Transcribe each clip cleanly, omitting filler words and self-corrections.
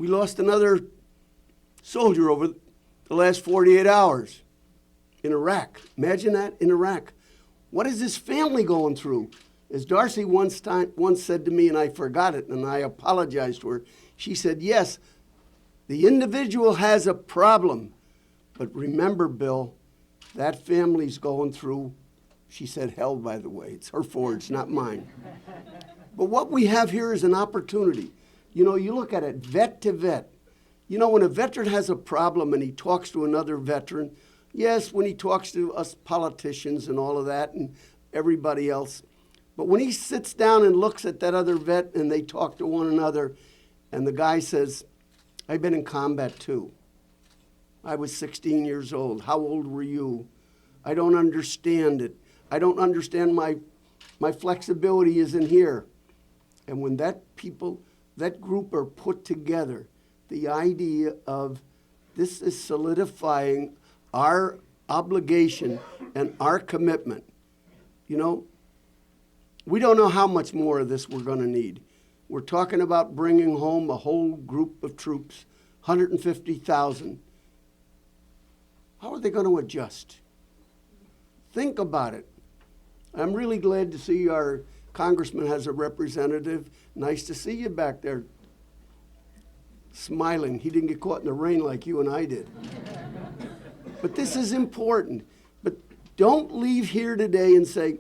lost another soldier over the last 48 hours in Iraq. Imagine that, in Iraq. What is this family going through? As Darcy once said to me, and I forgot it, and I apologized to her, she said, yes, the individual has a problem, but remember, Bill, that family's going through, she said hell, by the way. It's her forge, not mine. But what we have here is an opportunity. You know, you look at it, vet to vet. You know, when a veteran has a problem and he talks to another veteran, yes, when he talks to us politicians and all of that and everybody else, but when he sits down and looks at that other vet and they talk to one another, and the guy says, I've been in combat too. I was 16 years old. How old were you? I don't understand it. I don't understand my flexibility isn't here. And when that group are put together, the idea of this is solidifying our obligation and our commitment. You know, we don't know how much more of this we're going to need. We're talking about bringing home a whole group of troops, 150,000. How are they going to adjust? Think about it. I'm really glad to see our congressman has a representative. Nice to see you back there smiling. He didn't get caught in the rain like you and I did. But this is important. But don't leave here today and say,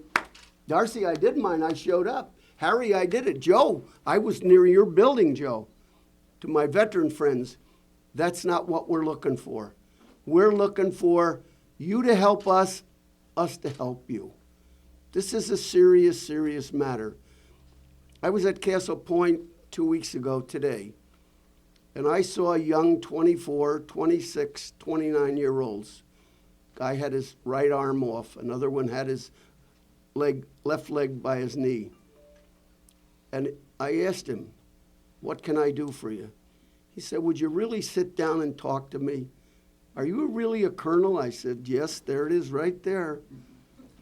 Darcy, I did mine. I showed up. Harry, I did it. Joe, I was near your building, Joe. To my veteran friends, that's not what we're looking for. We're looking for you to help us to help you. This is a serious, serious matter. I was at Castle Point 2 weeks ago today, and I saw young 24, 26, 29-year-olds. Guy had his right arm off. Another one had his left leg by his knee. And I asked him, what can I do for you? He said, would you really sit down and talk to me? Are you really a colonel? I said, yes, there it is right there.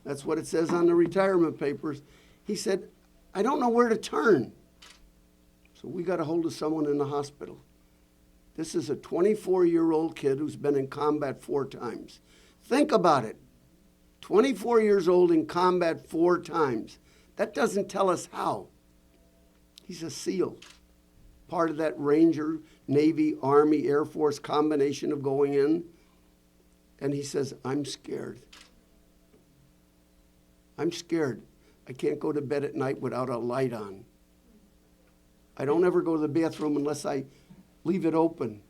That's what it says on the retirement papers. He said, I don't know where to turn. So we got a hold of someone in the hospital. This is a 24-year-old kid who's been in combat 4 times. Think about it. 24 years old in combat 4 times. That doesn't tell us how. He's a SEAL, part of that Ranger, Navy, Army, Air Force combination of going in. And he says, I'm scared. I'm scared. I can't go to bed at night without a light on. I don't ever go to the bathroom unless I leave it open.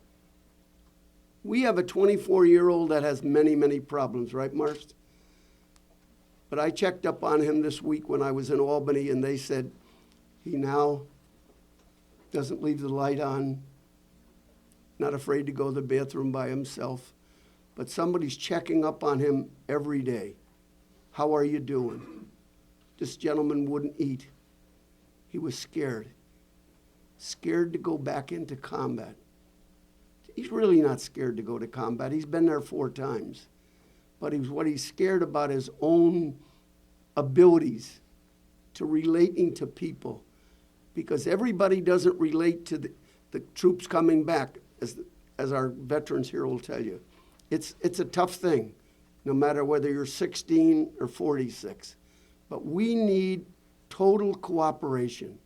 We have a 24-year-old that has many, many problems, right, Marst? But I checked up on him this week when I was in Albany, and they said he now doesn't leave the light on, not afraid to go to the bathroom by himself, but somebody's checking up on him every day. How are you doing? This gentleman wouldn't eat. He was scared to go back into combat. He's really not scared to go to combat. He's been there 4 times. But what he's scared about his own abilities to relating to people. Because everybody doesn't relate to the troops coming back, as our veterans here will tell you. It's a tough thing, no matter whether you're 16 or 46. But we need total cooperation.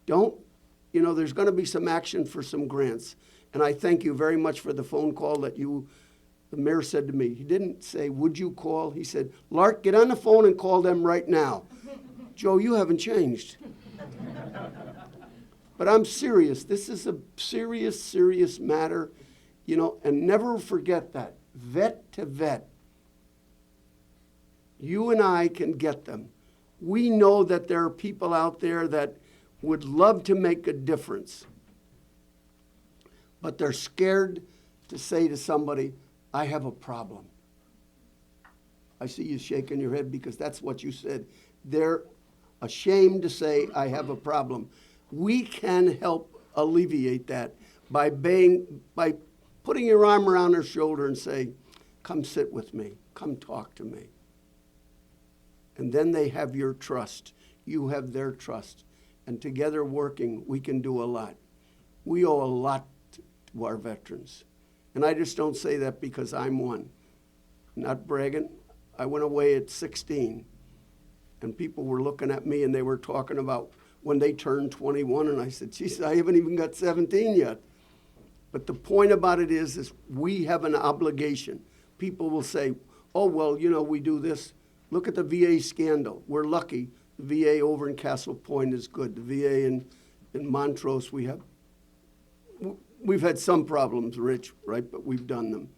There's going to be some action for some grants. And I thank you very much for the phone call that the mayor said to me. He didn't say, would you call? He said, Lark, get on the phone and call them right now. Joe, you haven't changed. But I'm serious. This is a serious, serious matter, and never forget that. Vet to vet. You and I can get them. We know that there are people out there that would love to make a difference, but they're scared to say to somebody, I have a problem. I see you shaking your head because that's what you said. They're ashamed to say, I have a problem. We can help alleviate that by putting your arm around their shoulder and say, come sit with me, come talk to me. And then they have your trust. You have their trust. And together working, we can do a lot. We owe a lot to our veterans. And I just don't say that because I'm one. Not bragging. I went away at 16, and people were looking at me and they were talking about when they turned 21, and I said, geez, I haven't even got 17 yet. But the point about it is we have an obligation. People will say, oh, well, you know, we do this. Look at the VA scandal. We're lucky. The VA over in Castle Point is good. The VA in Montrose, we've had some problems, Rich, right? But we've done them.